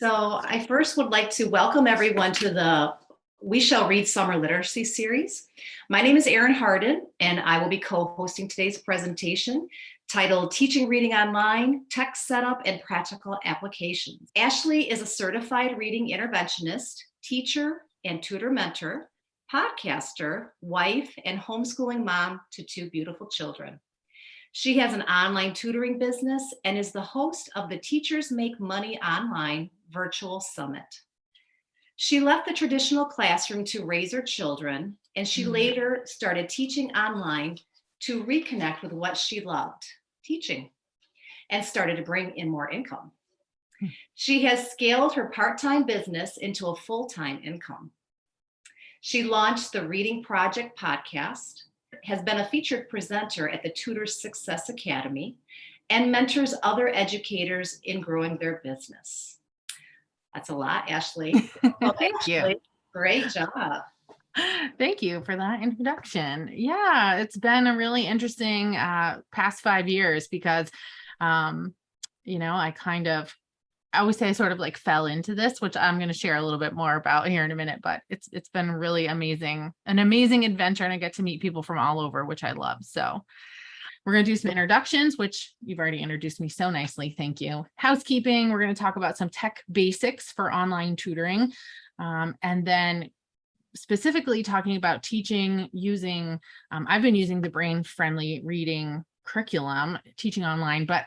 So I first would like to welcome everyone to the We Shall Read Summer Literacy Series. My name is Erin Harden, and I will be co-hosting today's presentation titled Teaching Reading Online, Text Setup, and Practical Applications. Ashley is a certified reading interventionist, teacher, and tutor mentor, podcaster, wife, and homeschooling mom to two beautiful children. She has an online tutoring business and is the host of the Teachers Make Money Online Virtual Summit. She left the traditional classroom to raise her children, and she later started teaching online to reconnect with what she loved, teaching, and started to bring in more income. She has scaled her part-time business into a full-time income. She launched the Reading Project podcast, has been a featured presenter at the Tutor Success Academy, and mentors other educators in growing their business. That's a lot, Ashley. Thank you. Great job. Thank you for that introduction. Yeah, it's been a really interesting past 5 years because, I always say I sort of like fell into this, which I'm going to share a little bit more about here in a minute, but it's been really amazing, an amazing adventure, and I get to meet people from all over, which I love. So we're going to do some introductions, which you've already introduced me so nicely. Thank you. Housekeeping. We're going to talk about some tech basics for online tutoring. And then specifically talking about teaching using, I've been using the brain-friendly reading curriculum, teaching online, but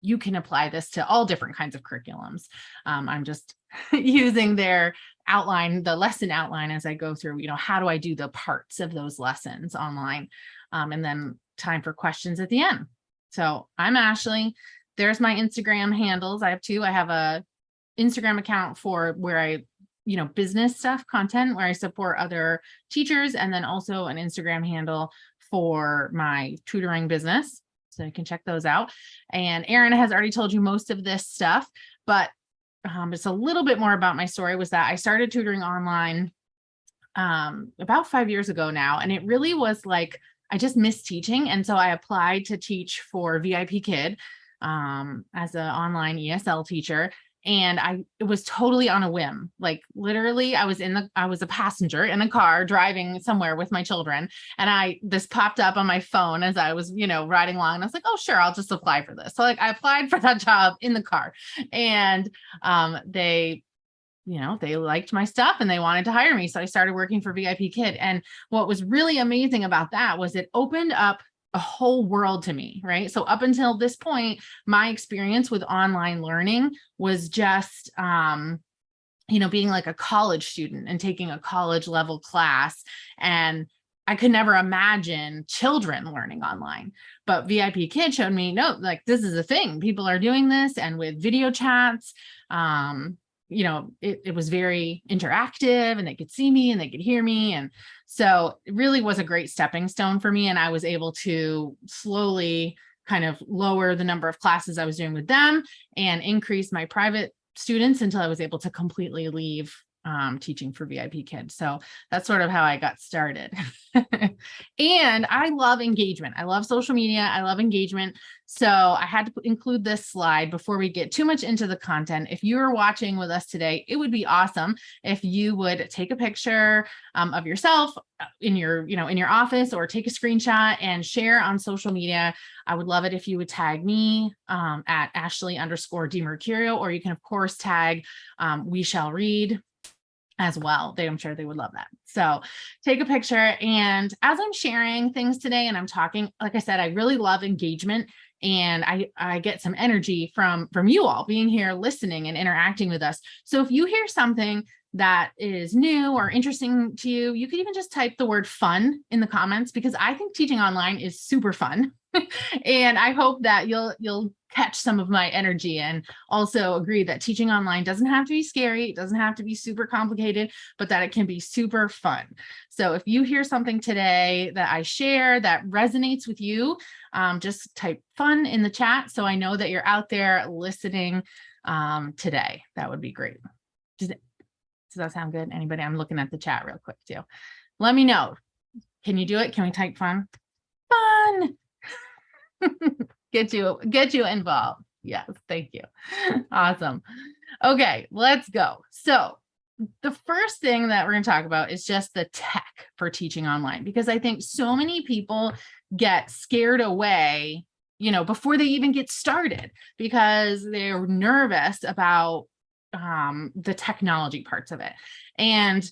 you can apply this to all different kinds of curriculums. I'm just using their outline, the lesson outline as I go through, how do I do the parts of those lessons online? And then time for questions at the end. So I'm Ashley. There's my Instagram handles. I have two. I have a Instagram account for where I, business stuff, content, where I support other teachers, and then also an Instagram handle for my tutoring business. So you can check those out. And Erin has already told you most of this stuff, but it's a little bit more about my story. Was that I started tutoring online about 5 years ago now. And it really was like, I just missed teaching. And so I applied to teach for VIP Kid as an online ESL teacher. And it was totally on a whim. Like literally I was a passenger in a car driving somewhere with my children. And this popped up on my phone as I was, riding along. And I was like, oh, sure, I'll just apply for this. So I applied for that job in the car, and they liked my stuff and they wanted to hire me. So I started working for VIP Kid. And what was really amazing about that was it opened up a whole world to me, right? So up until this point, my experience with online learning was just, being like a college student and taking a college level class. And I could never imagine children learning online. But VIP Kid showed me, no, like this is a thing. People are doing this. And with video chats, it was very interactive, and they could see me and they could hear me. And so it really was a great stepping stone for me. And I was able to slowly kind of lower the number of classes I was doing with them and increase my private students until I was able to completely leave teaching for VIP Kids. So that's sort of how I got started. And I love engagement. I love social media. I love engagement. So I had to include this slide before we get too much into the content. If you're watching with us today, it would be awesome if you would take a picture of yourself in your office, or take a screenshot and share on social media. I would love it if you would tag me at Ashley_DiMercurio, or you can of course tag We Shall Read as well. I'm sure they would love that. So take a picture. And as I'm sharing things today and I'm talking, like I said, I really love engagement, and I get some energy from you all being here, listening and interacting with us. So if you hear something that is new or interesting to you, you could even just type the word fun in the comments, because I think teaching online is super fun. And I hope that you'll catch some of my energy, and also agree that teaching online doesn't have to be scary. It doesn't have to be super complicated, but that it can be super fun. So if you hear something today that I share that resonates with you, just type fun in the chat so I know that you're out there listening today. That would be great. Does that sound good? Anybody? I'm looking at the chat real quick too. Let me know. Can you do it? Can we type fun? Fun. Get you involved. Yes, thank you. Awesome. Okay, let's go. So the first thing that we're going to talk about is just the tech for teaching online, because I think so many people get scared away, before they even get started because they're nervous about the technology parts of it. And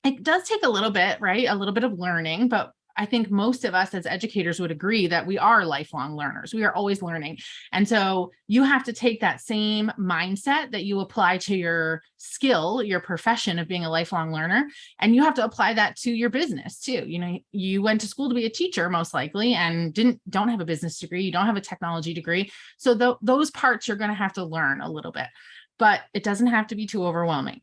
it does take a little bit, right? A little bit of learning, but I think most of us as educators would agree that we are lifelong learners. We are always learning. And so you have to take that same mindset that you apply to your skill, your profession of being a lifelong learner, and you have to apply that to your business too. You went to school to be a teacher most likely and don't have a business degree, you don't have a technology degree. So those parts you're going to have to learn a little bit, but it doesn't have to be too overwhelming.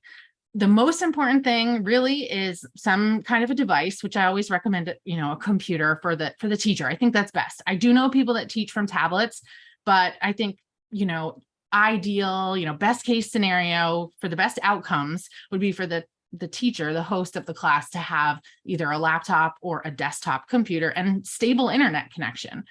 The most important thing really is some kind of a device, which I always recommend, a computer for the teacher. I think that's best. I do know people that teach from tablets, but I think, ideal, best case scenario for the best outcomes would be for the teacher, the host of the class, to have either a laptop or a desktop computer and stable internet connection.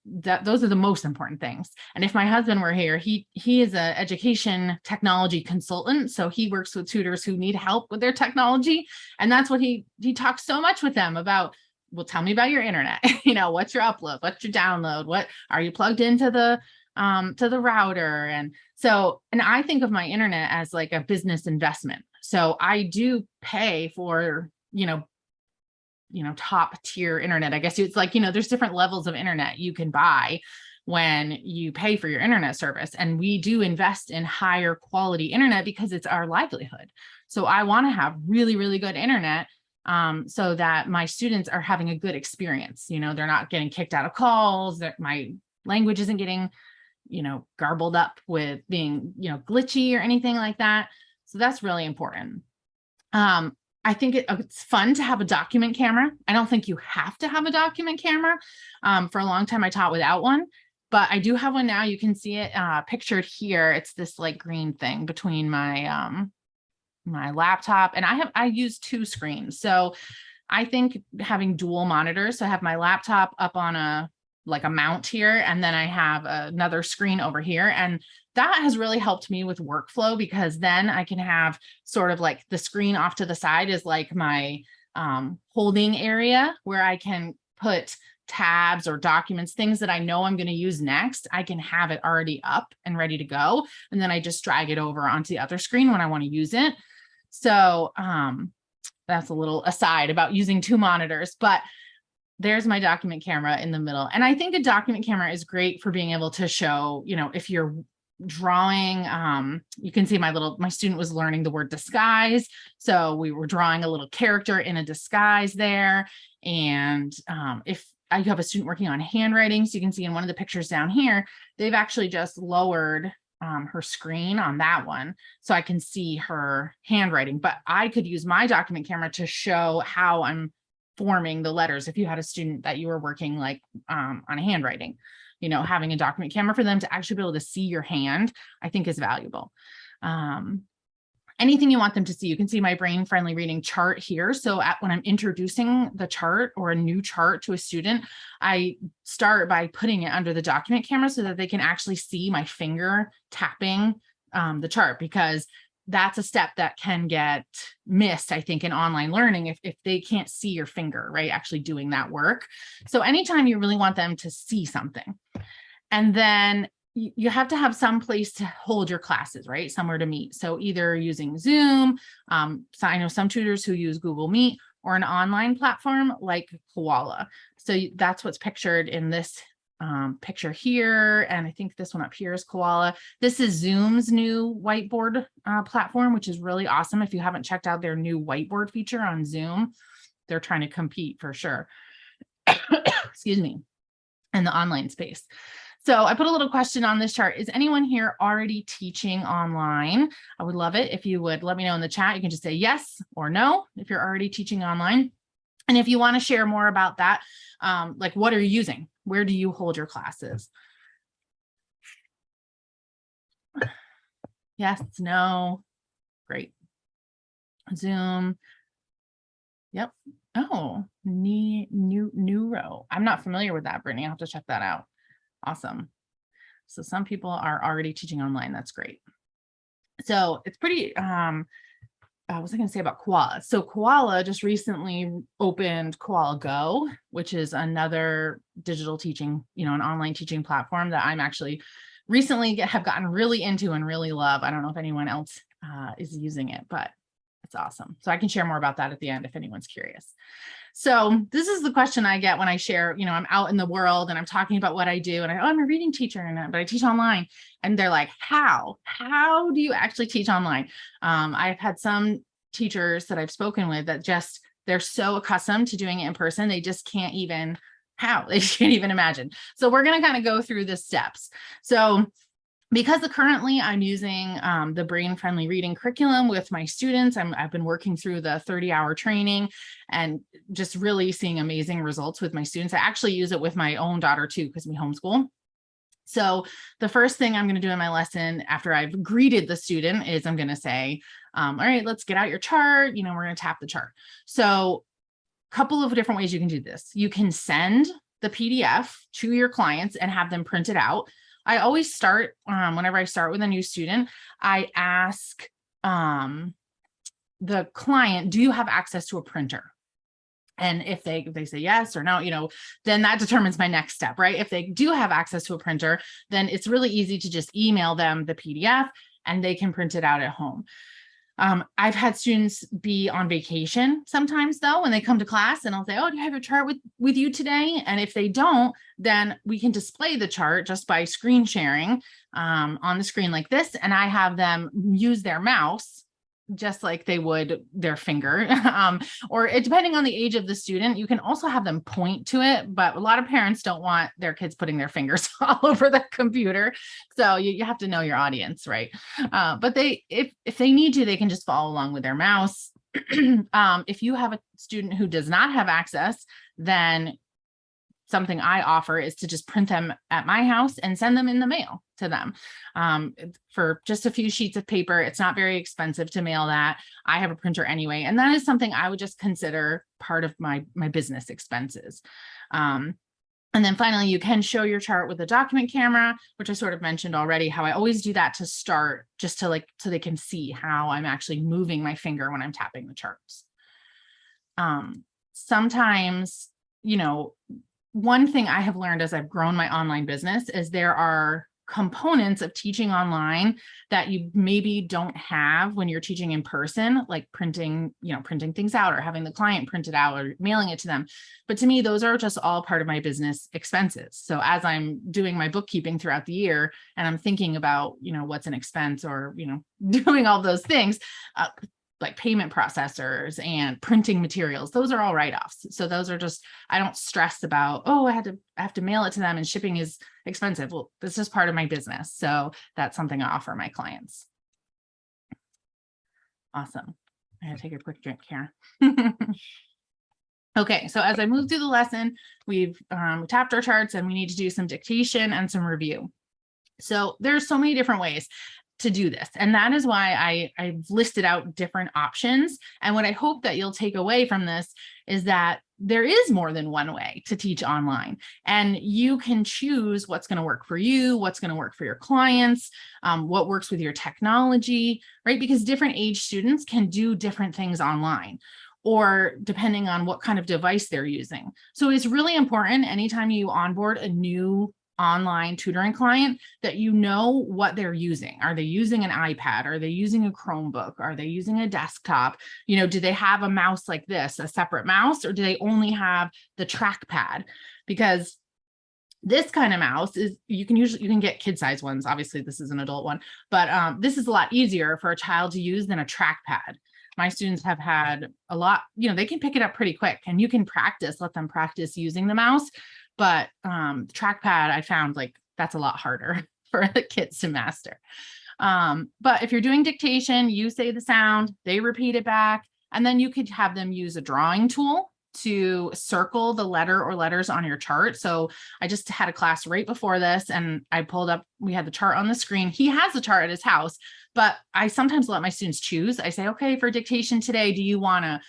Those are the most important things. And if my husband were here, he is an education technology consultant. So he works with tutors who need help with their technology. And that's what he talks so much with them about. Well, tell me about your internet. What's your upload? What's your download? What are you plugged into the router? And I think of my internet as like a business investment. So I do pay for, top tier internet. I guess it's like, there's different levels of internet you can buy when you pay for your internet service. And we do invest in higher quality internet because it's our livelihood. So I want to have really, really good internet so that my students are having a good experience. They're not getting kicked out of calls, that my language isn't getting, garbled up with being, glitchy or anything like that. So that's really important. I think it's fun to have a document camera. I don't think you have to have a document camera. For a long time, I taught without one, but I do have one now. You can see it pictured here. It's this like green thing between my my laptop, and I use two screens. So I think having dual monitors. So I have my laptop up on a mount here, and then I have another screen over here, and that has really helped me with workflow, because then I can have sort of like the screen off to the side is like my holding area where I can put tabs or documents, things that I know I'm going to use next. I can have it already up and ready to go. And then I just drag it over onto the other screen when I want to use it. So that's a little aside about using two monitors, but there's my document camera in the middle. And I think a document camera is great for being able to show, if you're drawing, you can see my student was learning the word disguise. So we were drawing a little character in a disguise there. And if I have a student working on handwriting, so you can see in one of the pictures down here, they've actually just lowered her screen on that one, so I can see her handwriting. But I could use my document camera to show how I'm forming the letters. If you had a student that you were working on a handwriting, having a document camera for them to actually be able to see your hand, I think is valuable. Anything you want them to see. You can see my brain-friendly reading chart here. So when I'm introducing the chart or a new chart to a student, I start by putting it under the document camera so that they can actually see my finger tapping the chart, because that's a step that can get missed, I think, in online learning if they can't see your finger, right, actually doing that work. So anytime you really want them to see something. And then you have to have some place to hold your classes, right? Somewhere to meet. So either using Zoom, so I know some tutors who use Google Meet, or an online platform like Koala. So that's what's pictured in this picture here. And I think this one up here is Koala. This is Zoom's new whiteboard platform, which is really awesome. If you haven't checked out their new whiteboard feature on Zoom, they're trying to compete for sure. Excuse me, in the online space. So I put a little question on this chart. Is anyone here already teaching online? I would love it if you would let me know in the chat. You can just say yes or no if you're already teaching online. And if you want to share more about that, like what are you using? Where do you hold your classes? Yes, no, great. Zoom. Yep. Oh, neuro. I'm not familiar with that, Brittany. I'll have to check that out. Awesome. So some people are already teaching online. That's great. So it's pretty, what was I going to say about Koala? So Koala just recently opened Koala Go, which is another digital teaching, an online teaching platform that I'm actually recently have gotten really into and really love. I don't know if anyone else is using it, but it's awesome. So I can share more about that at the end if anyone's curious. So this is the question I get when I share, I'm out in the world and I'm talking about what I do, and I'm a reading teacher, but I teach online. And they're like, how do you actually teach online? I've had some teachers that I've spoken with that they're so accustomed to doing it in person, they just can't even imagine. So we're going to kind of go through the steps. So because currently I'm using the brain-friendly reading curriculum with my students, I've been working through the 30-hour training and just really seeing amazing results with my students. I actually use it with my own daughter too, because we homeschool. So the first thing I'm going to do in my lesson after I've greeted the student is I'm going to say, all right, let's get out your chart. We're going to tap the chart. So a couple of different ways you can do this. You can send the PDF to your clients and have them print it out. I always start, whenever I start with a new student, I ask the client, do you have access to a printer? And if they say yes or no, then that determines my next step, right? If they do have access to a printer, then it's really easy to just email them the PDF and they can print it out at home. I've had students be on vacation sometimes though, when they come to class, and I'll say, oh, do you have your chart with you today? And if they don't, then we can display the chart just by screen sharing on the screen like this. And I have them use their mouse just like they would their finger, or depending on the age of the student, you can also have them point to it, but a lot of parents don't want their kids putting their fingers all over the computer. So you have to know your audience, right? But if they need to, they can just follow along with their mouse. If you have a student who does not have access, then something I offer is to just print them at my house and send them in the mail to them for just a few sheets of paper. It's not very expensive to mail that. I have a printer anyway, and that is something I would just consider part of my business expenses. And then finally, you can show your chart with a document camera, which I sort of mentioned already, how I always do that to start, just to so they can see how I'm actually moving my finger when I'm tapping the charts. Sometimes, one thing I have learned as I've grown my online business is there are components of teaching online that you maybe don't have when you're teaching in person, like printing things out or having the client print it out or mailing it to them. But to me, those are just all part of my business expenses. So as I'm doing my bookkeeping throughout the year and I'm thinking about, what's an expense or, doing all those things, like payment processors and printing materials, those are all write-offs. So those are just, I don't stress about, oh, I have to mail it to them and shipping is expensive. Well, this is part of my business. So that's something I offer my clients. Awesome. I gotta take a quick drink here. Okay, so as I move through the lesson, we've tapped our charts and we need to do some dictation and some review. So there's so many different ways to do this. And that is why I've listed out different options. And what I hope that you'll take away from this is that there is more than one way to teach online, and you can choose what's going to work for you, what's going to work for your clients, what works with your technology, right? Because different age students can do different things online, or depending on what kind of device they're using. So it's really important anytime you onboard a new online tutoring client that you know what they're using. Are they using an iPad? Are they using a Chromebook? Are they using a desktop? Do they have a mouse like this, a separate mouse, or do they only have the trackpad? Because this kind of mouse is, you can get kid size ones. Obviously this is an adult one, but this is a lot easier for a child to use than a trackpad. My students have had a lot, they can pick it up pretty quick, and you can let them practice using the mouse. But trackpad, I found that's a lot harder for the kids to master. But if you're doing dictation, you say the sound, they repeat it back, and then you could have them use a drawing tool to circle the letter or letters on your chart. So I just had a class right before this, and I pulled up, we had the chart on the screen. He has the chart at his house, but I sometimes let my students choose. I say, okay, for dictation today, do you want to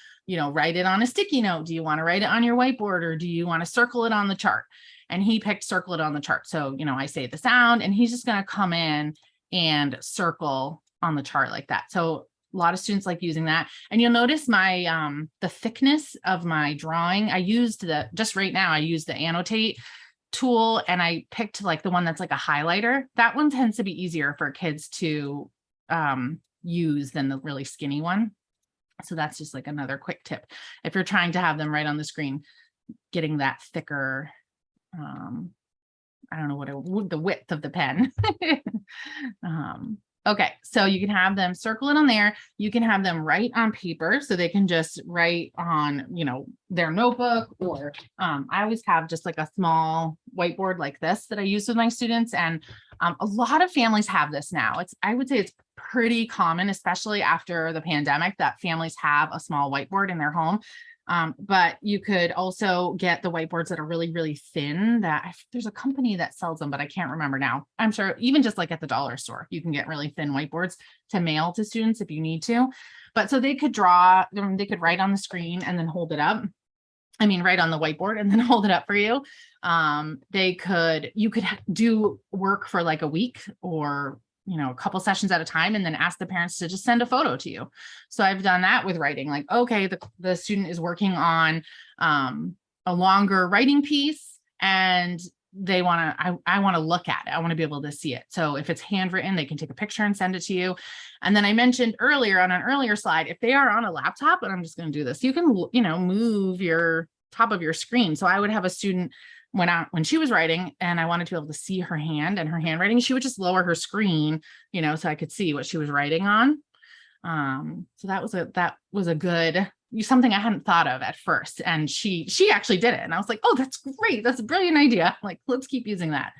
write it on a sticky note? Do you want to write it on your whiteboard, or do you want to circle it on the chart? And he picked circle it on the chart. So, I say the sound, and he's just going to come in and circle on the chart like that. So a lot of students like using that. And you'll notice my, the thickness of my drawing. I used just right now, I used the annotate tool, and I picked like the one that's like a highlighter. That one tends to be easier for kids to use than the really skinny one. So that's just like another quick tip. If you're trying to have them right on the screen, getting that thicker, I don't know what the width of the pen. Okay, so you can have them circle it on there. You can have them write on paper, so they can just write on, their notebook, or I always have just like a small whiteboard like this that I use with my students. And a lot of families have this now. I would say it's pretty common, especially after the pandemic, that families have a small whiteboard in their home. But you could also get the whiteboards that are really, really thin. There's a company that sells them, but I can't remember now. I'm sure even just like at the dollar store, you can get really thin whiteboards to mail to students if you need to. But so they could write on the screen and then hold it up. I mean, write on the whiteboard and then hold it up for you. You could do work for like a week, or a couple sessions at a time, and then ask the parents to just send a photo to you. So I've done that with writing, like, okay, the student is working on a longer writing piece, and I want to look at it. I want to be able to see it. So if it's handwritten, they can take a picture and send it to you. And then I mentioned earlier on an earlier slide, if they are on a laptop, and I'm just going to do this, you can, move your top of your screen. So I would have a student when she was writing and I wanted to be able to see her hand and her handwriting, she would just lower her screen, so I could see what she was writing on. So that was a good, something I hadn't thought of at first. And she actually did it. And I was like, oh, that's great. That's a brilliant idea. Like, let's keep using that.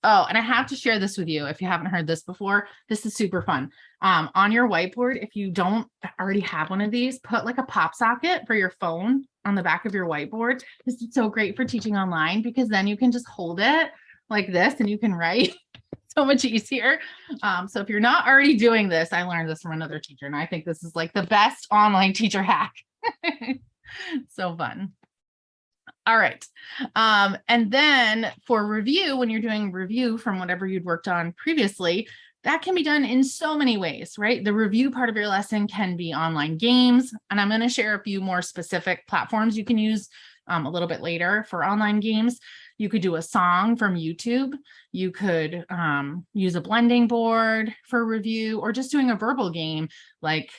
Oh, and I have to share this with you. If you haven't heard this before, this is super fun. On your whiteboard, if you don't already have one of these, put like a pop socket for your phone on the back of your whiteboard. This is so great for teaching online, because then you can just hold it like this and you can write so much easier. So if you're not already doing this, I learned this from another teacher, and I think this is like the best online teacher hack. So fun. All right. And then for review, when you're doing review from whatever you'd worked on previously, that can be done in so many ways, right? The review part of your lesson can be online games, and I'm going to share a few more specific platforms you can use a little bit later for online games. You could do a song from YouTube. You could use a blending board for review, or just doing a verbal game. Like,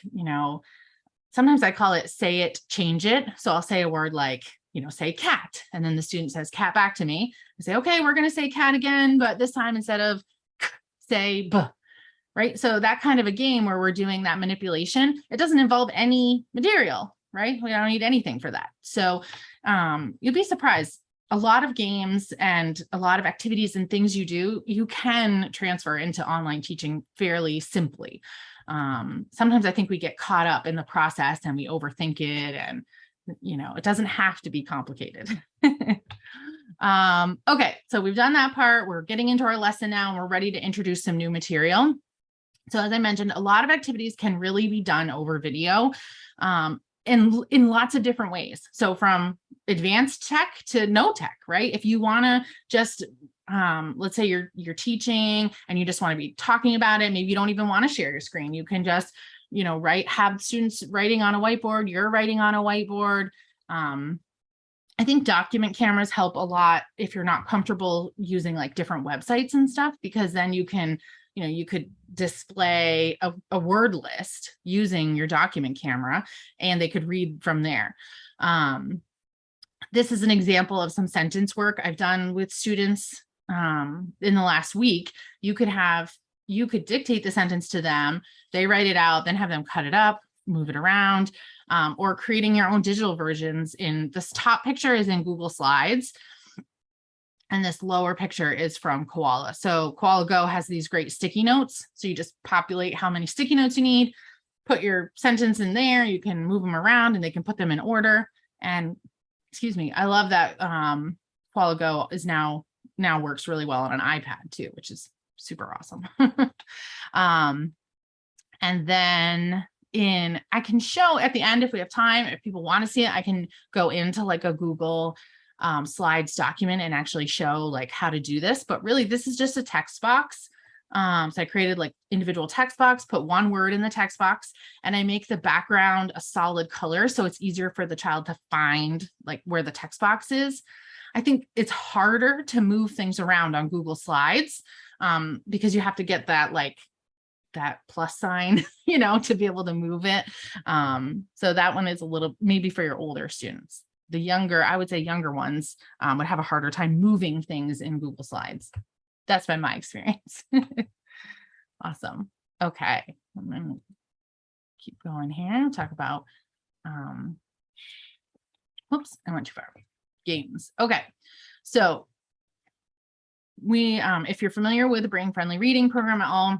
sometimes I call it say it, change it. So I'll say a word like, say cat. And then the student says cat back to me. I say, okay, we're going to say cat again, but this time instead of say b, right? So that kind of a game where we're doing that manipulation, it doesn't involve any material, right? We don't need anything for that. So you'll be surprised. A lot of games and a lot of activities and things you do, you can transfer into online teaching fairly simply. Sometimes I think we get caught up in the process and we overthink it, and it doesn't have to be complicated. Okay, so we've done that part. We're getting into our lesson now, and we're ready to introduce some new material. So as I mentioned, a lot of activities can really be done over video in lots of different ways. So from advanced tech to no tech, right? If you want to just, let's say you're teaching and you just want to be talking about it, maybe you don't even want to share your screen. You can just have students writing on a whiteboard, you're writing on a whiteboard. I think document cameras help a lot if you're not comfortable using like different websites and stuff, because then you can, you could display a word list using your document camera and they could read from there. This is an example of some sentence work I've done with students in the last week. You could dictate the sentence to them, they write it out, then have them cut it up, move it around, or creating your own digital versions. In this top picture is in Google Slides, and this lower picture is from Koala. So Koala Go has these great sticky notes. So you just populate how many sticky notes you need, put your sentence in there, you can move them around and they can put them in order. And I love that Koala Go is now works really well on an iPad too, which is super awesome. And then I can show at the end, if we have time, if people want to see it, I can go into like a Google Slides document and actually show like how to do this. But really, this is just a text box So I created like individual text box, put one word in the text box, and I make the background a solid color. So it's easier for the child to find like where the text box is. I think it's harder to move things around on Google Slides because you have to get that like that plus sign, to be able to move it. So that one is a little, maybe for your older students. The younger, I would say younger ones would have a harder time moving things in Google Slides. That's been my experience. Awesome. Okay. I'm going to keep going here. Talk about, oops, I went too far. Games. Okay. So we, if you're familiar with the Brain Friendly Reading program at all,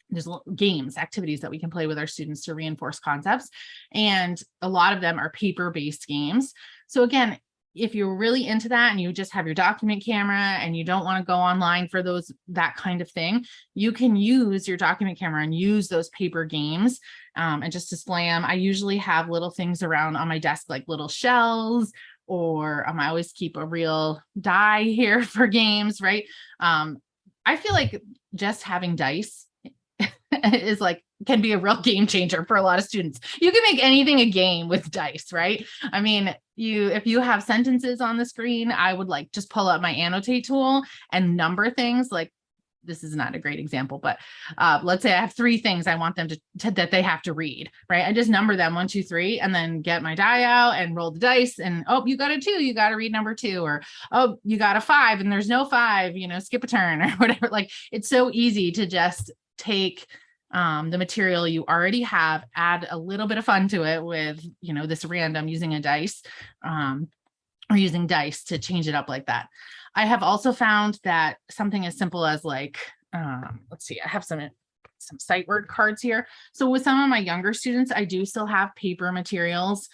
there's games, activities that we can play with our students to reinforce concepts. And a lot of them are paper-based games. So again, if you're really into that and you just have your document camera and you don't want to go online for that kind of thing, you can use your document camera and use those paper games and just display them. I usually have little things around on my desk, like little shells, or I always keep a real die here for games, right? I feel like just having dice is like, can be a real game changer for a lot of students. You can make anything a game with dice, right? I mean, if you have sentences on the screen, I would like just pull up my annotate tool and number things. Like, this is not a great example, but let's say I have 3 things I want them to that they have to read, right? I just number them 1, 2, 3, and then get my die out and roll the dice. And oh, you got a 2, you got to read number 2, or oh, you got a 5 and there's no 5, skip a turn or whatever. Like, it's so easy to just take the material you already have, add a little bit of fun to it with, this random using a dice or using dice to change it up like that. I have also found that something as simple as like, let's see, I have some sight word cards here. So with some of my younger students, I do still have paper materials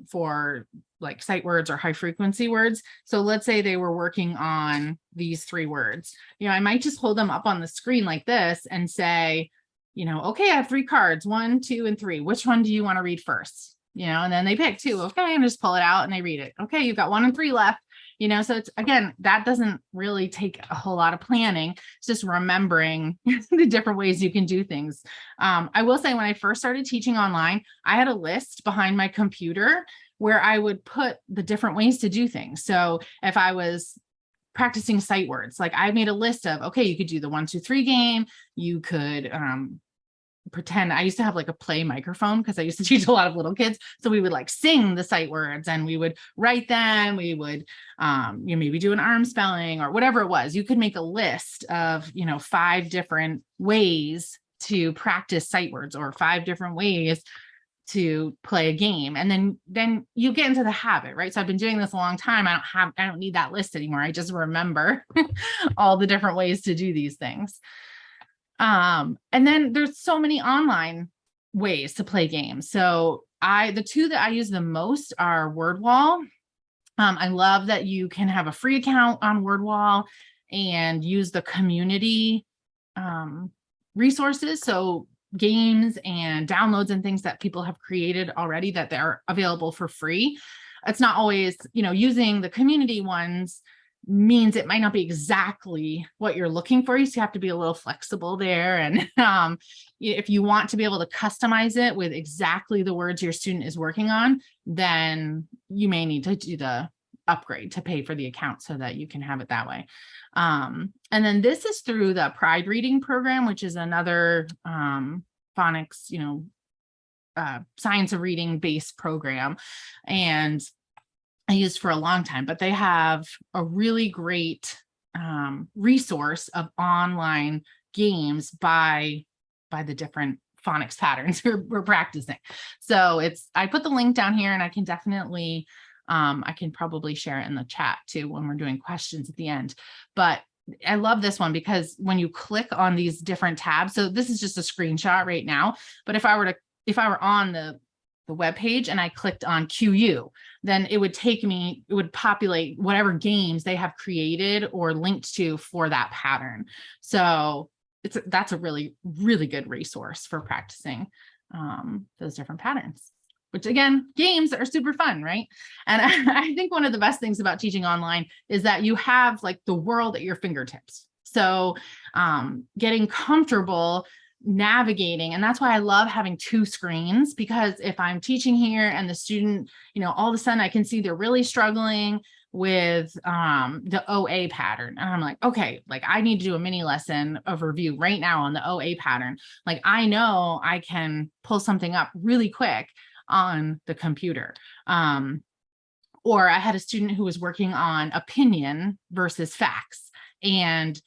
for like sight words or high frequency words. So let's say they were working on these 3 words, I might just hold them up on the screen like this and say, okay, I have 3 cards, 1, 2, and 3. Which one do you want to read first? And then they pick 2. Okay, and just pull it out and they read it. Okay, you've got 1 and 3 left. So it's, again, that doesn't really take a whole lot of planning. It's just remembering the different ways you can do things. I will say when I first started teaching online, I had a list behind my computer where I would put the different ways to do things. So if I was practicing sight words, like I made a list of, okay, you could do the 1, 2, 3 game. You could pretend. I used to have like a play microphone because I used to teach a lot of little kids. So we would like sing the sight words and we would write them. We would maybe do an arm spelling or whatever it was. You could make a list of 5 different ways to practice sight words or 5 different ways to play a game. And then you get into the habit, right? So I've been doing this a long time. I don't need that list anymore. I just remember all the different ways to do these things. And then there's so many online ways to play games. So the 2 that I use the most are WordWall. I love that you can have a free account on WordWall and use the community resources. So games and downloads and things that people have created already that they're available for free. It's not always, using the community ones means it might not be exactly what you're looking for. So you have to be a little flexible there. And if you want to be able to customize it with exactly the words your student is working on, then you may need to do the upgrade to pay for the account so that you can have it that way. And then this is through the Pride Reading program, which is another phonics, science of reading based program. And I used for a long time, but they have a really great resource of online games by the different phonics patterns we're practicing. So I put the link down here and I can definitely, I can probably share it in the chat too when we're doing questions at the end. But I love this one because when you click on these different tabs, so this is just a screenshot right now, but if I were on the web page and I clicked on QU, then it would populate whatever games they have created or linked to for that pattern. So that's a really, really good resource for practicing those different patterns, which again, games are super fun, right? And I think one of the best things about teaching online is that you have like the world at your fingertips. So getting comfortable navigating, and that's why I love having two screens, because if I'm teaching here and the student, all of a sudden I can see they're really struggling with the OA pattern, and I'm like, okay, like I need to do a mini lesson of review right now on the OA pattern. Like I know I can pull something up really quick on the computer. Or I had a student who was working on opinion versus facts, and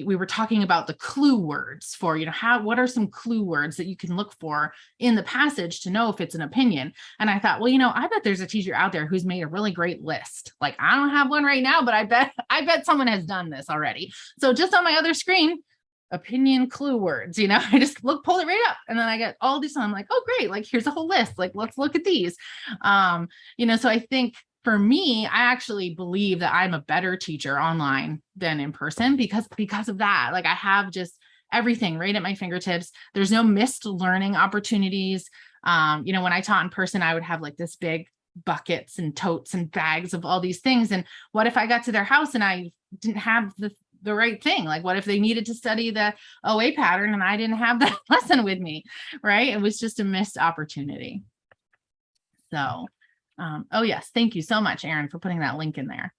we were talking about the clue words for, what are some clue words that you can look for in the passage to know if it's an opinion. And I thought, well, I bet there's a teacher out there who's made a really great list. Like I don't have one right now, but I bet someone has done this already. So just on my other screen, opinion clue words, I just pull it right up, and then I get all these, and I'm like, oh great, like here's a whole list, like let's look at these. So I think for me, I actually believe that I'm a better teacher online than in person because of that. Like I have just everything right at my fingertips. There's no missed learning opportunities. When I taught in person, I would have like this big buckets and totes and bags of all these things. And what if I got to their house and I didn't have the right thing? Like what if they needed to study the OA pattern and I didn't have that lesson with me, right? It was just a missed opportunity. So oh yes, thank you so much, Erin, for putting that link in there.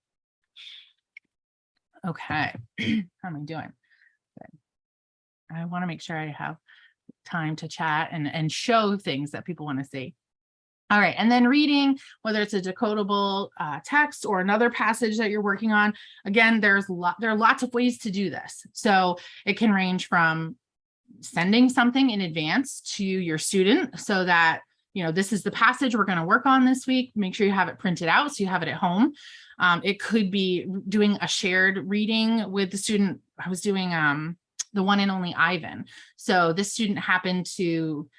Okay, how am I doing? Good. I want to make sure I have time to chat and show things that people want to see. All right, and then reading, whether it's a decodable text or another passage that you're working on. Again, there are lots of ways to do this. So it can range from sending something in advance to your student so that this is the passage we're going to work on this week. Make sure you have it printed out so you have it at home. It could be doing a shared reading with the student. I was doing the one and only Ivan. So this student happened to,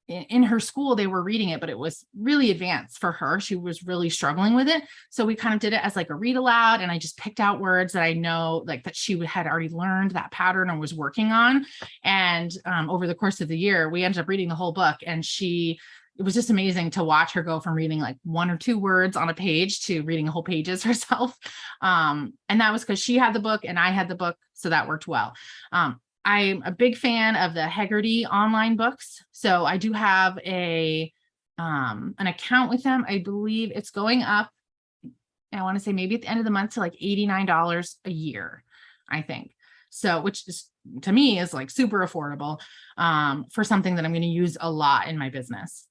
in her school, they were reading it, but it was really advanced for her. She was really struggling with it. So we kind of did it as like a read aloud, and I just picked out words that I know like that she had already learned that pattern and was working on. And over the course of the year, we ended up reading the whole book, and it was just amazing to watch her go from reading like one or two words on a page to reading whole pages herself. And that was because she had the book and I had the book. So that worked well. I'm a big fan of the Heggerty online books. So I do have an account with them. I believe it's going up, I want to say maybe at the end of the month, to like $89 a year, I think. So, which is, to me, is like super affordable for something that I'm going to use a lot in my business.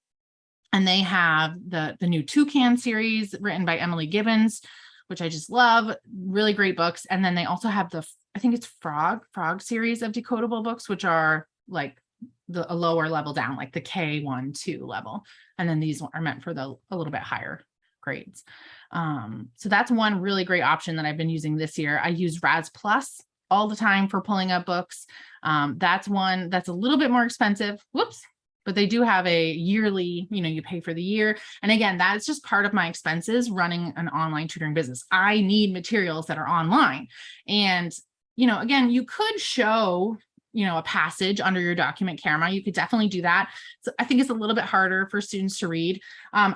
And they have the new Toucan series written by Emily Gibbons, which I just love. Really great books. And then they also have I think it's Frog series of decodable books, which are like a lower level down, like the K1, 2 level. And then these are meant for a little bit higher grades. So that's one really great option that I've been using this year. I use Raz Plus all the time for pulling up books. That's one that's a little bit more expensive. Whoops. But they do have a yearly, you pay for the year. And again, that's just part of my expenses running an online tutoring business. I need materials that are online. And, again, you could show, a passage under your document camera. You could definitely do that. So I think it's a little bit harder for students to read. I'm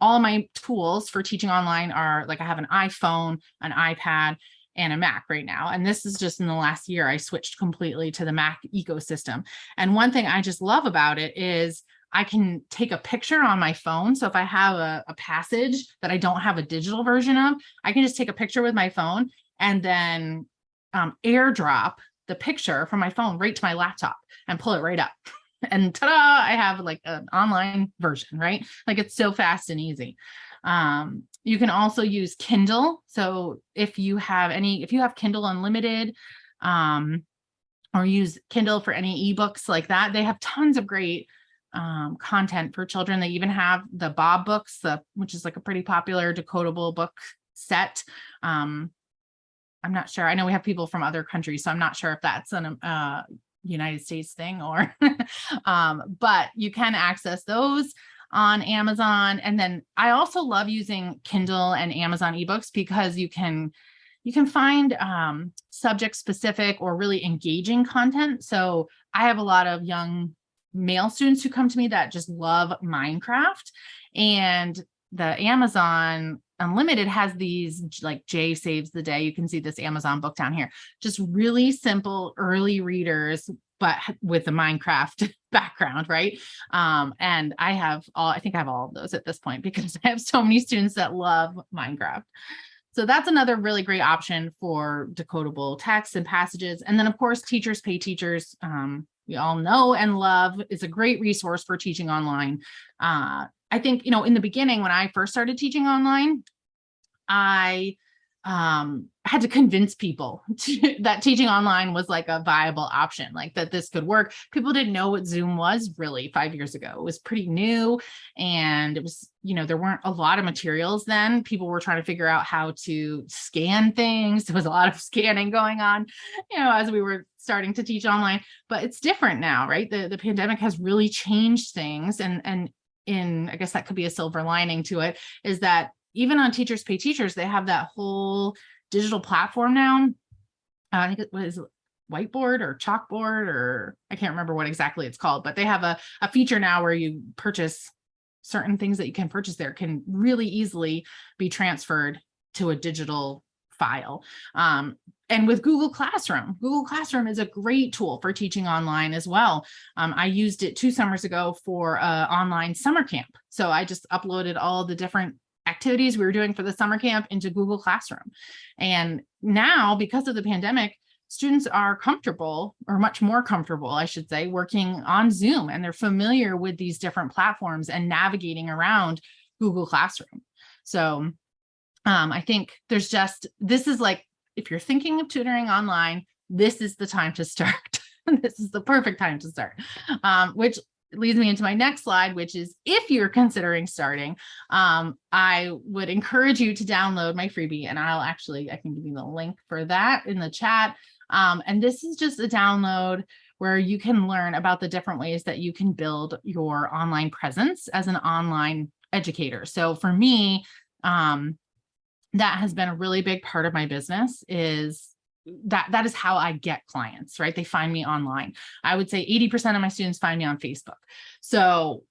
all of my tools for teaching online are like, I have an iPhone, an iPad, and a Mac right now. And this is just in the last year, I switched completely to the Mac ecosystem. And one thing I just love about it is I can take a picture on my phone. So if I have a passage that I don't have a digital version of, I can just take a picture with my phone and then airdrop the picture from my phone right to my laptop and pull it right up. And ta-da, I have like an online version, right? Like it's so fast and easy. You can also use Kindle. So if you have Kindle Unlimited, or use Kindle for any ebooks like that, they have tons of great content for children. They even have the Bob books, which is like a pretty popular decodable book set. I'm not sure. I know we have people from other countries, so I'm not sure if that's an United States thing or, but you can access those on Amazon. And then I also love using Kindle and Amazon ebooks because you can find subject specific or really engaging content. So I have a lot of young male students who come to me that just love Minecraft, and the Amazon Unlimited has these like Jay Saves the Day. You can see this Amazon book down here, just really simple early readers, but with a Minecraft background, right? And I think I have all of those at this point because I have so many students that love Minecraft. So that's another really great option for decodable texts and passages. And then of course, Teachers Pay Teachers, we all know and love, is a great resource for teaching online. I think, in the beginning, when I first started teaching online, I had to convince people that teaching online was like a viable option, like that this could work. People didn't know what Zoom was really 5 years ago. It was pretty new, and it was, there weren't a lot of materials then. People were trying to figure out how to scan things. There was a lot of scanning going on, as we were starting to teach online, but it's different now, right? The pandemic has really changed things. And I guess that could be a silver lining to it, is that even on Teachers Pay Teachers, they have that whole digital platform now. I think it was Whiteboard or Chalkboard, or I can't remember what exactly it's called, but they have a feature now where you purchase certain things that you can purchase there can really easily be transferred to a digital file. And with Google Classroom is a great tool for teaching online as well. I used it 2 summers ago for an online summer camp. So I just uploaded all the different activities we were doing for the summer camp into Google Classroom. And now, because of the pandemic, students are comfortable, or much more comfortable, I should say, working on Zoom, and they're familiar with these different platforms and navigating around Google Classroom. So I think this is like, if you're thinking of tutoring online, this is the time to start. This is the perfect time to start, which leads me into my next slide, which is, if you're considering starting, I would encourage you to download my freebie, and I can give you the link for that in the chat. And this is just a download where you can learn about the different ways that you can build your online presence as an online educator. So for me, that has been a really big part of my business, is that is how I get clients, right? They find me online. I would say 80% of my students find me on Facebook. So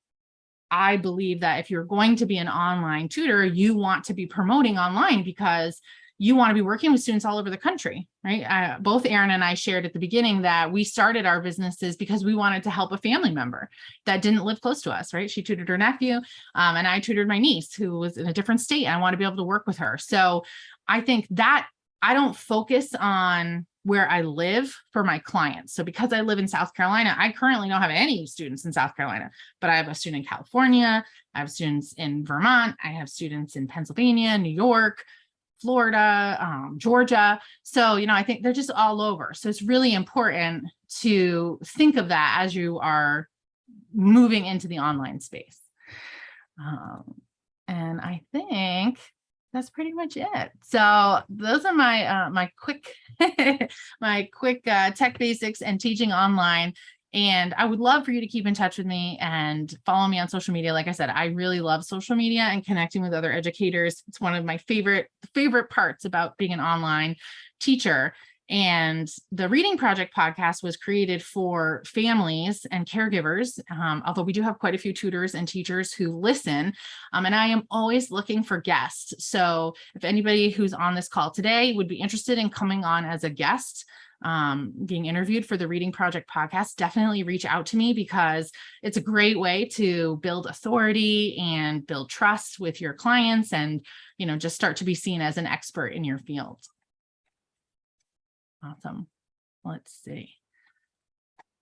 I believe that if you're going to be an online tutor, you want to be promoting online because you want to be working with students all over the country, right? Both Erin and I shared at the beginning that we started our businesses because we wanted to help a family member that didn't live close to us, right? She tutored her nephew, and I tutored my niece who was in a different state. And I want to be able to work with her. So I think that I don't focus on where I live for my clients. So because I live in South Carolina, I currently don't have any students in South Carolina, but I have a student in California, I have students in Vermont, I have students in Pennsylvania, New York, Florida, Georgia. So, I think they're just all over. So it's really important to think of that as you are moving into the online space. And I think that's pretty much it. So those are my quick tech basics and teaching online. And I would love for you to keep in touch with me and follow me on social media. Like I said, I really love social media and connecting with other educators. It's one of my favorite parts about being an online teacher. And the Reading Project podcast was created for families and caregivers, although we do have quite a few tutors and teachers who listen, and I am always looking for guests. So if anybody who's on this call today would be interested in coming on as a guest, being interviewed for the Reading Project podcast, definitely reach out to me, because it's a great way to build authority and build trust with your clients and, just start to be seen as an expert in your field. Awesome. Let's see.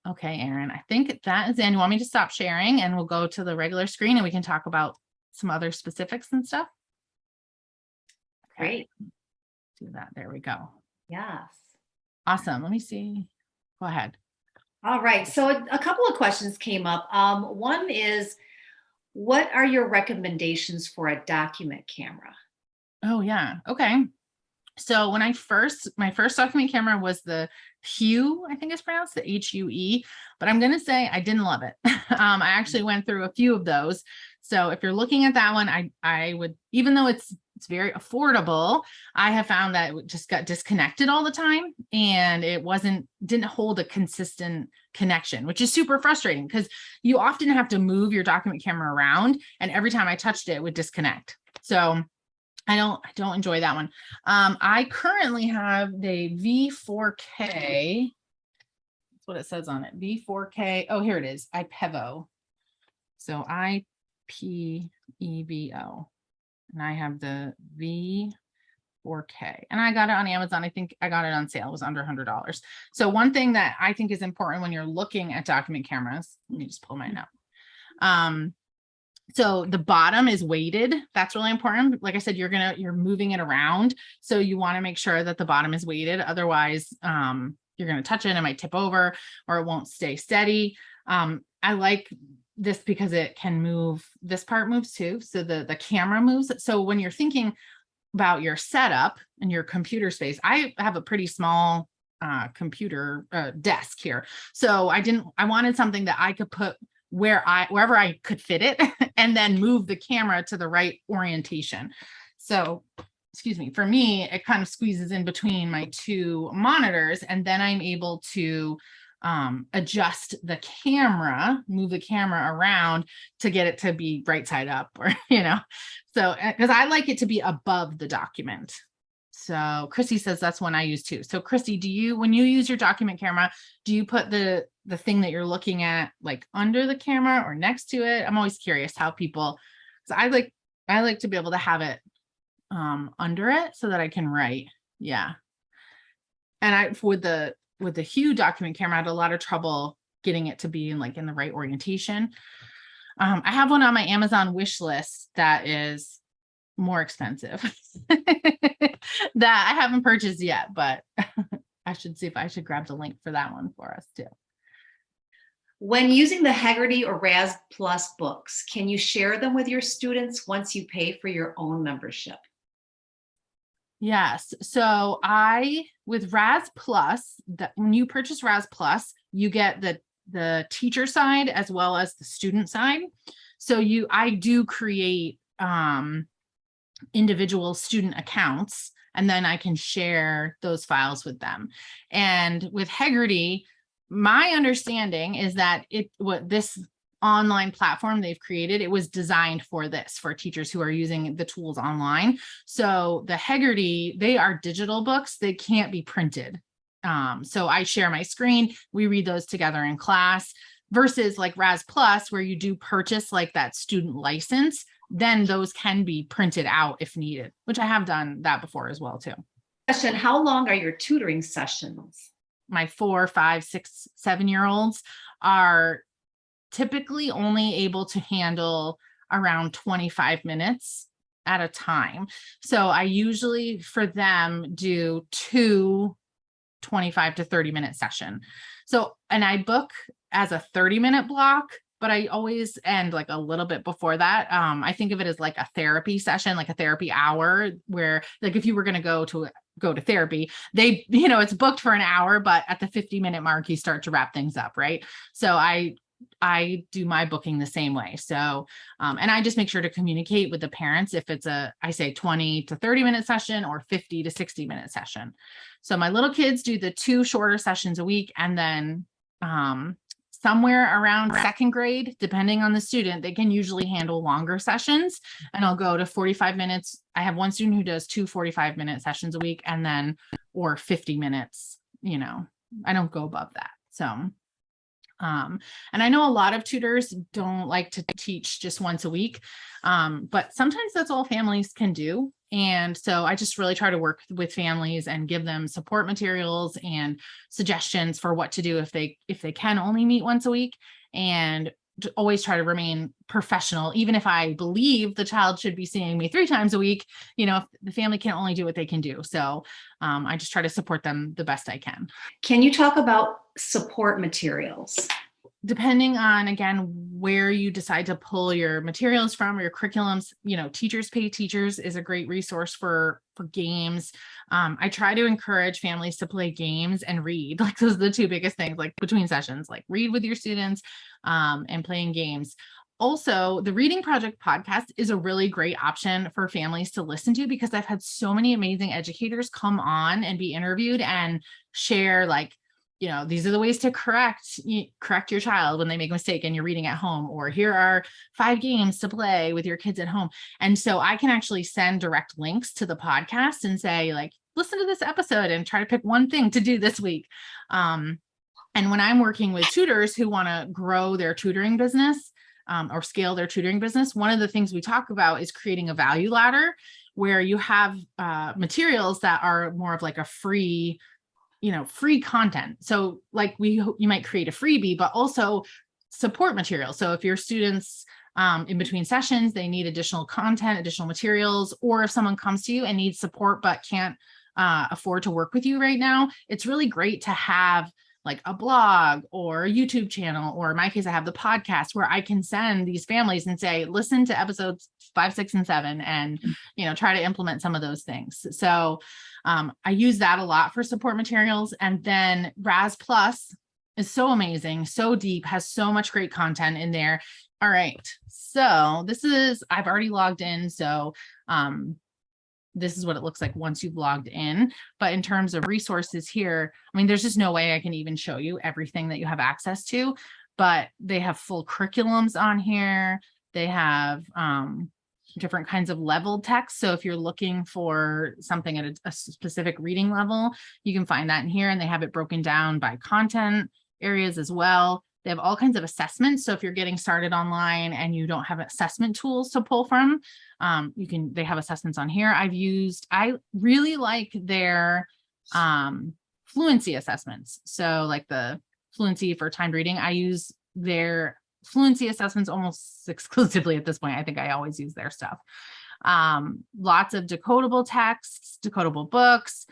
Okay, Erin, I think that is in. You want me to stop sharing and we'll go to the regular screen and we can talk about some other specifics and stuff? Great. Do that. There we go. Yes. Awesome. Let me see. Go ahead. All right. So a couple of questions came up. One is, what are your recommendations for a document camera? Oh, yeah. Okay. So when my first document camera was the Hue, I think it's pronounced, the HUE, but I'm going to say I didn't love it. I actually went through a few of those. So if you're looking at that one, I would, even though it's very affordable, I have found that it just got disconnected all the time, and it didn't hold a consistent connection, which is super frustrating because you often have to move your document camera around, and every time I touched it, it would disconnect. So I don't enjoy that one. I currently have the V4K. That's what it says on it. V4K. Oh, here it is. IPEVO. So IPEVO. And I have the V4K. And I got it on Amazon. I think I got it on sale. It was under $100. So one thing that I think is important when you're looking at document cameras, let me just pull mine up. So the bottom is weighted. That's really important. Like I said, you're moving it around. So you want to make sure that the bottom is weighted. Otherwise, you're going to touch it and it might tip over or it won't stay steady. I like this because it can move. This part moves too. So the camera moves. So when you're thinking about your setup and your computer space, I have a pretty small computer desk here. So I wanted something that I could put wherever I could fit it and then move the camera to the right orientation. So, excuse me, for me, it kind of squeezes in between my two monitors, and then I'm able to adjust the camera, move the camera around to get it to be right side up, or, so, because I like it to be above the document. So Chrissy says that's one I use too. So Chrissy, when you use your document camera, do you put the thing that you're looking at like under the camera or next to it? I'm always curious how people, so I like to be able to have it under it so that I can write. Yeah. And with the Hue document camera, I had a lot of trouble getting it to be in the right orientation. I have one on my Amazon wish list that is more expensive that I haven't purchased yet, but I should see if I should grab the link for that one for us too. When using the Heggerty or Raz Plus books, can you share them with your students once you pay for your own membership? Yes. So with Raz Plus, when you purchase Raz Plus, you get the teacher side as well as the student side. So I do create individual student accounts, and then I can share those files with them. And with Heggerty, my understanding is that this online platform they've created, it was designed for teachers who are using the tools online. So the Heggerty, they are digital books. They can't be printed. So I share my screen. We read those together in class versus like Raz Plus, where you do purchase like that student license, then those can be printed out if needed, which I have done that before as well too. Question: how long are your tutoring sessions? My 4, 5, 6, 7-year-olds are typically only able to handle around 25 minutes at a time. So I usually for them do 2 25 to 30 minute session. So, and I book as a 30-minute block, but I always end like a little bit before that. I think of it as like a therapy session, like a therapy hour, where like if you were going to go to therapy, it's booked for an hour, but at the 50-minute mark, you start to wrap things up. Right. So I do my booking the same way. So, and I just make sure to communicate with the parents if it's I say 20 to 30-minute session or 50 to 60-minute session. So my little kids do the 2 shorter sessions a week. And then somewhere around second grade, depending on the student, they can usually handle longer sessions, and I'll go to 45 minutes. I have one student who does 2 45-minute sessions a week, and then, or 50 minutes, I don't go above that. So, and I know a lot of tutors don't like to teach just once a week, but sometimes that's all families can do. And so I just really try to work with families and give them support materials and suggestions for what to do if they can only meet once a week, and to always try to remain professional. Even if I believe the child should be seeing me 3 times a week, if the family can only do what they can do. So I just try to support them the best I can. Can you talk about support materials? Depending on, again, where you decide to pull your materials from or your curriculums, Teachers Pay Teachers is a great resource for games. I try to encourage families to play games and read. Like those are the 2 biggest things, like between sessions, like read with your students and playing games. Also, the Reading Project podcast is a really great option for families to listen to, because I've had so many amazing educators come on and be interviewed and share like these are the ways to correct your child when they make a mistake and you're reading at home, or here are 5 games to play with your kids at home. And so I can actually send direct links to the podcast and say, like, listen to this episode and try to pick one thing to do this week. And when I'm working with tutors who want to grow their tutoring business, or scale their tutoring business, one of the things we talk about is creating a value ladder where you have materials that are more of like a free content. So like you might create a freebie, but also support material. So if your students in between sessions, they need additional content, additional materials, or if someone comes to you and needs support but can't afford to work with you right now, it's really great to have like a blog or a YouTube channel, or in my case, I have the podcast where I can send these families and say, listen to episodes 5, 6, and 7, and, try to implement some of those things. So I use that a lot for support materials. And then Raz Plus is so amazing, so deep, has so much great content in there. All right. So I've already logged in. So this is what it looks like once you've logged in. But in terms of resources here, I mean, there's just no way I can even show you everything that you have access to, but they have full curriculums on here. They have different kinds of leveled text. So if you're looking for something at a specific reading level, you can find that in here, and they have it broken down by content areas as well. They have all kinds of assessments. So if you're getting started online and you don't have assessment tools to pull from, they have assessments on here. I really like their fluency assessments. So like the fluency for timed reading, I use their fluency assessments almost exclusively at this point. I think I always use their stuff. Lots of decodable texts, decodable books,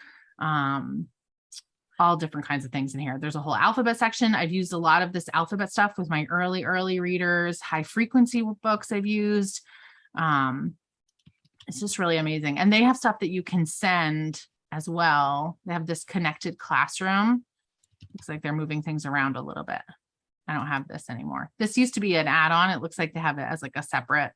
all different kinds of things in here. There's a whole alphabet section. I've used a lot of this alphabet stuff with my early readers, high frequency books I've used. It's just really amazing. And they have stuff that you can send as well. They have this connected classroom. Looks like they're moving things around a little bit. I don't have this anymore. This used to be an add-on. It looks like they have it as like a separate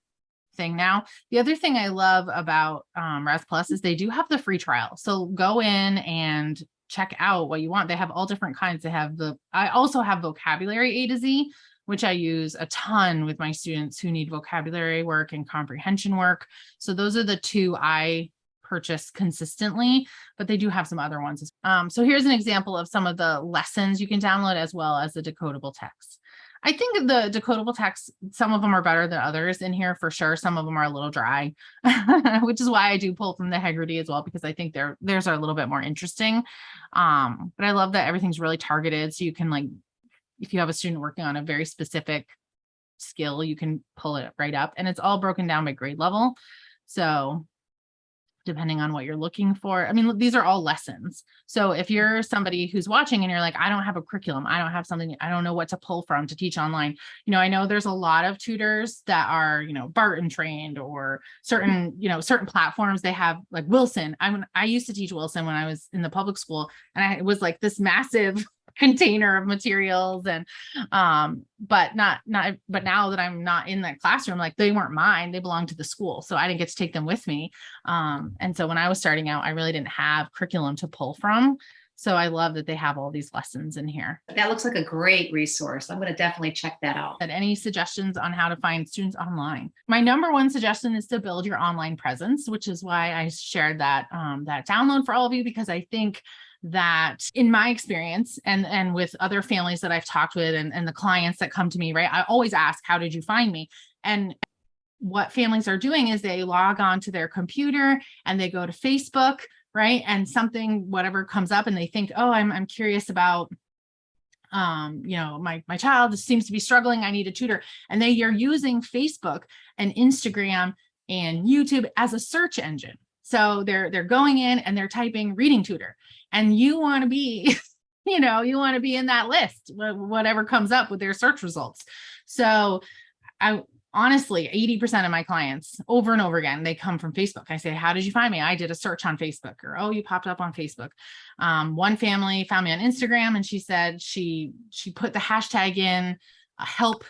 thing now. The other thing I love about Raz Plus is they do have the free trial. So go in and check out what you want. They have all different kinds. I also have vocabulary A to Z, which I use a ton with my students who need vocabulary work and comprehension work. So those are the 2 I purchase consistently, but they do have some other ones. So here's an example of some of the lessons you can download, as well as the decodable text. I think the decodable text, some of them are better than others in here for sure. Some of them are a little dry, which is why I do pull from the Heggerty as well, because I think theirs are a little bit more interesting. But I love that everything's really targeted. So you can, like, if you have a student working on a very specific skill, you can pull it right up, and it's all broken down by grade level. So depending on what you're looking for. I mean, these are all lessons. So if you're somebody who's watching and you're like, I don't have a curriculum, I don't have something, I don't know what to pull from to teach online. I know there's a lot of tutors that are, Barton trained, or certain platforms. They have like Wilson. I used to teach Wilson when I was in the public school, and it was like this massive container of materials, and but now that I'm not in that classroom, like, they weren't mine, they belonged to the school, so I didn't get to take them with me. And so when I was starting out, I really didn't have curriculum to pull from. So I love that they have all these lessons in here. That looks like a great resource. I'm going to definitely check that out. And any suggestions on how to find students online? My number one suggestion is to build your online presence, which is why I shared that download for all of you, because I think that in my experience and with other families that I've talked with and the clients that come to me, right, I always ask, how did you find me? And what families are doing is they log on to their computer and they go to Facebook, right? And whatever comes up, and they think, oh, I'm curious about, my child just seems to be struggling, I need a tutor. And they are using Facebook and Instagram and YouTube as a search engine. So they're going in and they're typing reading tutor, and you want to be, you want to be in that list, whatever comes up with their search results. So honestly, 80% of my clients over and over again, they come from Facebook. I say, how did you find me? I did a search on Facebook. Or, oh, you popped up on Facebook. One family found me on Instagram, and she said she put the hashtag in, help,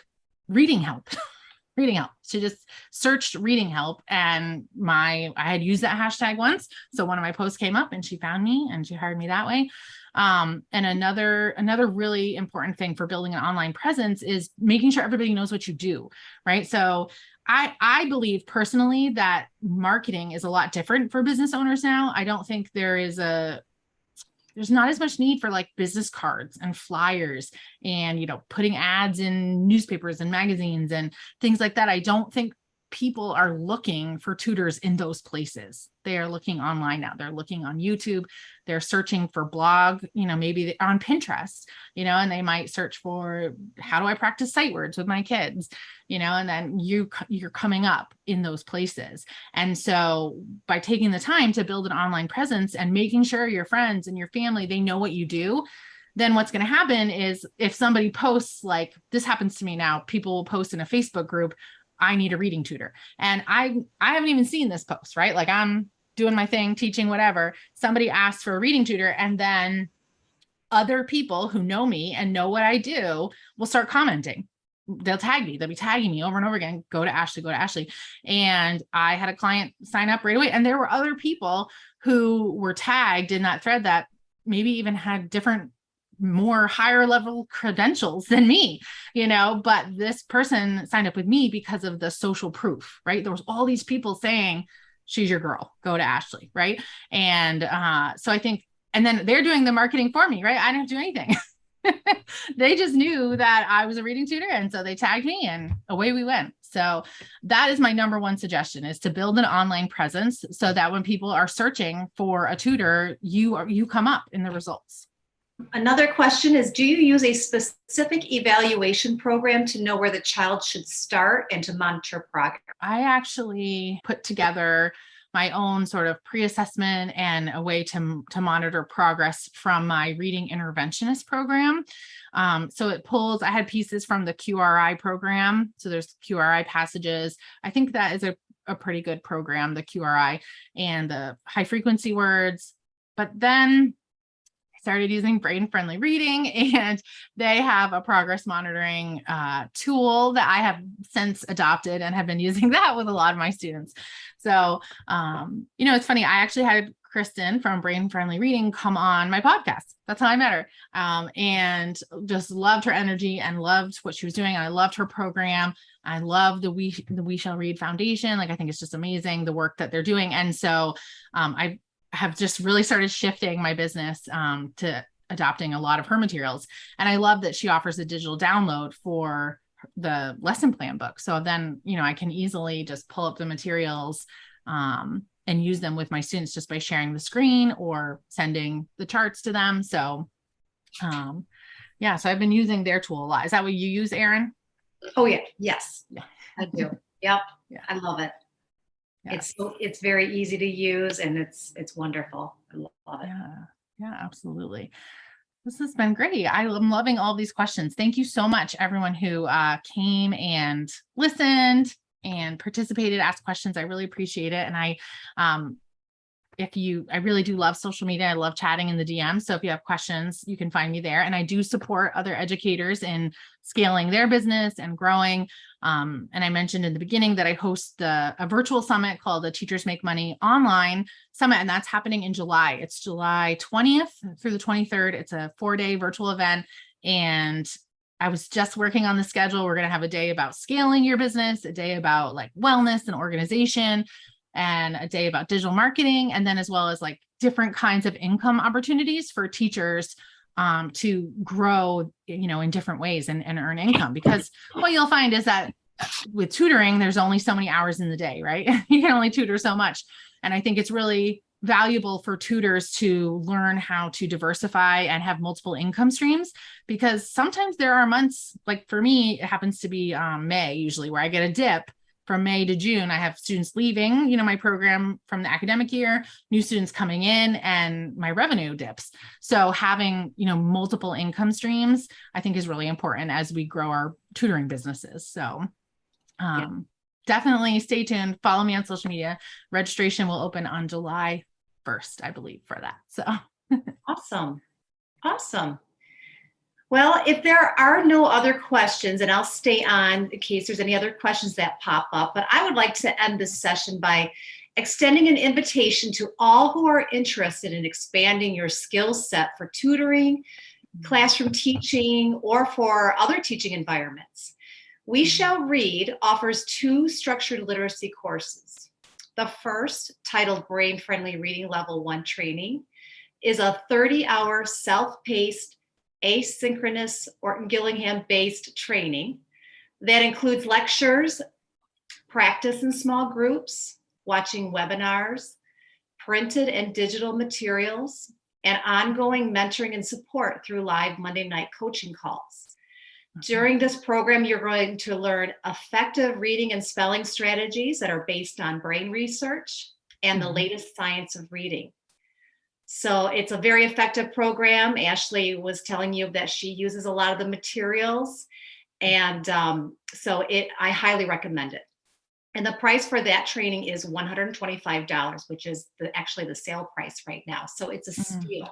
reading help. reading help. She just searched reading help, and I had used that hashtag once. So one of my posts came up and she found me and she hired me that way. And another really important thing for building an online presence is making sure everybody knows what you do, right? So I believe personally that marketing is a lot different for business owners now. I don't think there's not as much need for like business cards and flyers and, putting ads in newspapers and magazines and things like that. I don't think people are looking for tutors in those places. They are looking online now. They're looking on YouTube. They're searching for blog, maybe on Pinterest, and they might search for how do I practice sight words with my kids, and then you're coming up in those places. And so by taking the time to build an online presence and making sure your friends and your family, they know what you do, then what's going to happen is if somebody posts, like this happens to me now, people will post in a Facebook group, I need a reading tutor. And I haven't even seen this post, right? Like I'm doing my thing, teaching, whatever. Somebody asks for a reading tutor, and then other people who know me and know what I do will start commenting. They'll tag me. They'll be tagging me over and over again. Go to Ashley, go to Ashley. And I had a client sign up right away. And there were other people who were tagged in that thread that maybe even had different, more higher level credentials than me, but this person signed up with me because of the social proof, right? There was all these people saying, she's your girl, go to Ashley. Right. And so I think, and then they're doing the marketing for me, right? I didn't have to do anything. They just knew that I was a reading tutor. And so they tagged me and away we went. So that is my number one suggestion, is to build an online presence so that when people are searching for a tutor, you come up in the results. Another question is, do you use a specific evaluation program to know where the child should start and to monitor progress? I actually put together my own sort of pre-assessment and a way to monitor progress from my reading interventionist program. So it pulls, I had pieces from the QRI program. So there's QRI passages. I think that is a pretty good program, the QRI, and the high frequency words. But then started using Brain Friendly Reading, and they have a progress monitoring tool that I have since adopted and have been using that with a lot of my students. So, it's funny. I actually had Kristen from Brain Friendly Reading come on my podcast. That's how I met her, and just loved her energy and loved what she was doing. And I loved her program. I love the We Shall Read Foundation. Like, I think it's just amazing the work that they're doing. And so I have just really started shifting my business to adopting a lot of her materials. And I love that she offers a digital download for the lesson plan book. So then, I can easily just pull up the materials and use them with my students just by sharing the screen or sending the charts to them. So, so I've been using their tool a lot. Is that what you use, Erin? Oh yeah. Yes, yeah, I do. Yep. Yeah. I love it. Yeah. It's very easy to use, and it's wonderful. I love it. Yeah, absolutely. This has been great. I'm loving all these questions. Thank you so much, everyone who came and listened and participated, asked questions. I really appreciate it. And I really do love social media. I love chatting in the DM. So if you have questions, you can find me there. And I do support other educators in scaling their business and growing. And I mentioned in the beginning that I host a virtual summit called the Teachers Make Money Online Summit. And that's happening in July. It's July 20th through the 23rd. It's a 4-day virtual event. And I was just working on the schedule. We're going to have a day about scaling your business, a day about like wellness and organization, and a day about digital marketing, and then as well as like different kinds of income opportunities for teachers to grow, in different ways and earn income. Because what you'll find is that with tutoring, there's only so many hours in the day, right? You can only tutor so much. And I think it's really valuable for tutors to learn how to diversify and have multiple income streams, because sometimes there are months, like for me, it happens to be May usually, where I get a dip. From May to June, I have students leaving, my program from the academic year, new students coming in, and my revenue dips. So having, multiple income streams, I think is really important as we grow our tutoring businesses. So definitely stay tuned. Follow me on social media. Registration will open on July 1st, I believe, for that. So Awesome. Well, if there are no other questions, and I'll stay on in case there's any other questions that pop up, but I would like to end this session by extending an invitation to all who are interested in expanding your skill set for tutoring, classroom teaching, or for other teaching environments. We Shall Read offers 2 structured literacy courses. The first, titled Brain Friendly Reading Level 1 Training, is a 30-hour self-paced, asynchronous Orton Gillingham-based training that includes lectures, practice in small groups, watching webinars, printed and digital materials, and ongoing mentoring and support through live Monday night coaching calls. During this program, you're going to learn effective reading and spelling strategies that are based on brain research and the latest science of reading. So it's a very effective program. Ashley was telling you that she uses a lot of the materials, and I highly recommend it. And the price for that training is $125, which is actually the sale price right now. So it's a steal.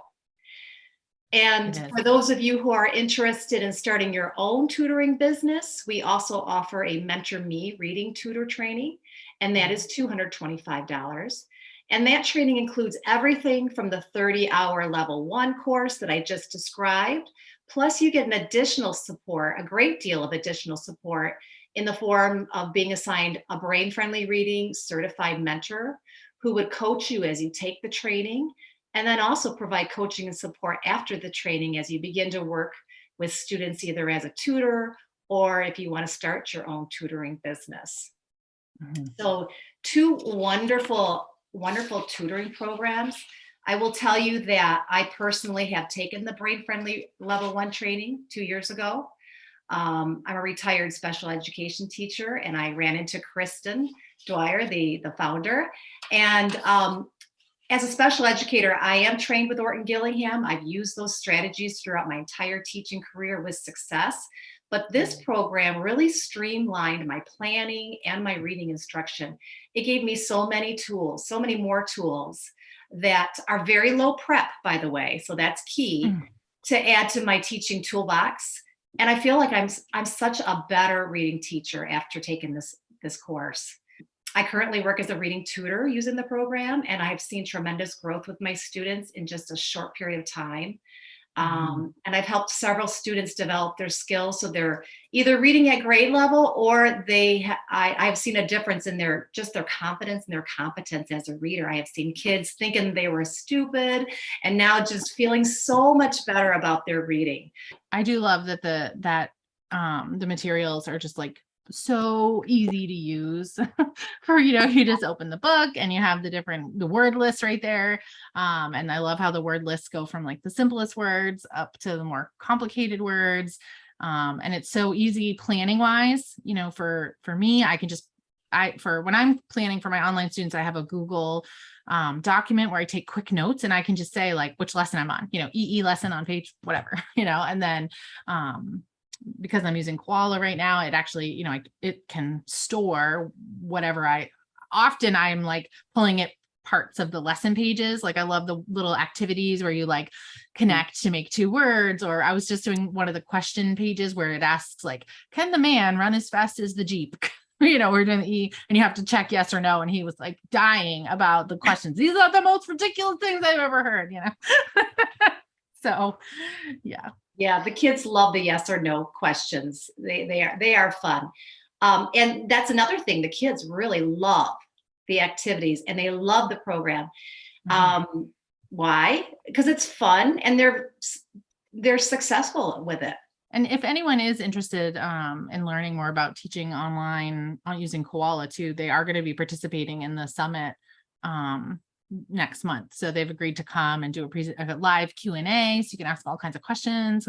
And for those of you who are interested in starting your own tutoring business, we also offer a Mentor Me reading tutor training, and that is $225. And that training includes everything from the 30-hour level 1 course that I just described, plus you get an additional support, a great deal of additional support in the form of being assigned a brain-friendly reading certified mentor who would coach you as you take the training, and then also provide coaching and support after the training as you begin to work with students either as a tutor or if you want to start your own tutoring business. So 2 wonderful tutoring programs. I will tell you that I personally have taken the Brain Friendly Level 1 training 2 years ago. I'm a retired special education teacher, and I ran into Kristen Dwyer, the founder. And as a special educator, I am trained with Orton Gillingham. I've used those strategies throughout my entire teaching career with success. But this program really streamlined my planning and my reading instruction. It gave me so many tools, so many more tools that are very low prep, by the way. So that's key to add to my teaching toolbox. And I feel like I'm such a better reading teacher after taking this course. I currently work as a reading tutor using the program, and I've seen tremendous growth with my students in just a short period of time. And I've helped several students develop their skills, so they're either reading at grade level or I've seen a difference in their confidence and their competence as a reader. I have seen kids thinking they were stupid and now just feeling so much better about their reading. I do love that the materials are just like so easy to use for, you just open the book and you have the word list right there. And I love how the word lists go from like the simplest words up to the more complicated words. And it's so easy planning wise, for me, for when I'm planning for my online students, I have a Google document where I take quick notes and I can just say like which lesson I'm on, EE lesson on page, whatever, and then, because I'm using Koala right now, it actually, it can store whatever I'm like pulling it parts of the lesson pages. Like I love the little activities where you like connect to make 2 words, or I was just doing one of the question pages where it asks like, can the man run as fast as the Jeep? We're doing the E and you have to check yes or no. And he was like dying about the questions. These are the most ridiculous things I've ever heard, So yeah. Yeah, the kids love the yes or no questions. They are fun. And that's another thing. The kids really love the activities and they love the program. Why? Because it's fun and they're successful with it. And if anyone is interested in learning more about teaching online using Koala too, they are going to be participating in the summit next month. So they've agreed to come and do a live Q&A, so you can ask all kinds of questions.